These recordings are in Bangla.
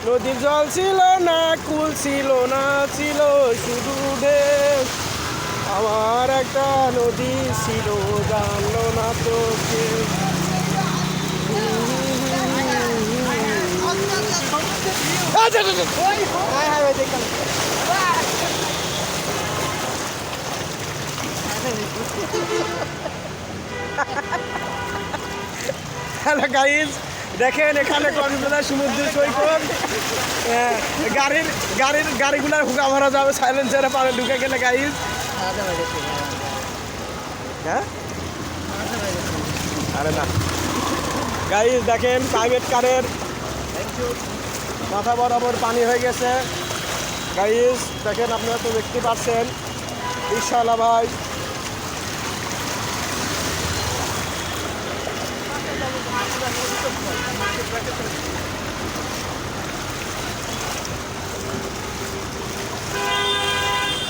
নদীর জল ছিল না, কুল ছিল না, ছিল শুধু ঢেউ। আমার একটা নদী ছিল, জানলো না তো কেউ। হ্যালো গাইজ, দেখেন এখানে কক্সবাজার সমুদ্র সৈকত। গাড়িগুলার হুকা ভরা যাবে সাইলেন্সারে পারে ঢুকে গেলে গাইজ। হ্যাঁ আরে না গাইজ, দেখেন প্রাইভেট কারের মাথা বরাবর পানি হয়ে গেছে গাইজ। দেখেন আপনারা তো দেখতে পাচ্ছেন। ইনশাআল্লাহ ভাই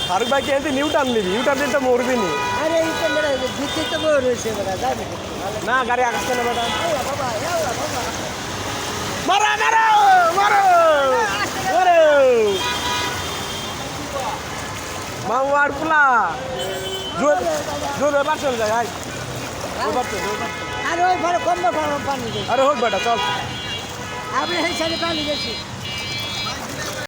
ফারুক ভাই কিন্তু নিউটার্ন নিবি, ইউটার্ন দিন তো মরবি নি। আরে এই তো মেরা ভিতরে তো বড় হয়েছে মেরা যাবে না গাড়ি আকাশে না বেটা। মারো মারো মারো মারো মামার পোলা জোর জোর এবার চলে যায়। হাই এবার চল আর ওই বড় কম পানি আরে হোক বেটা চল। আপনি এই সাইডে পানি বেশি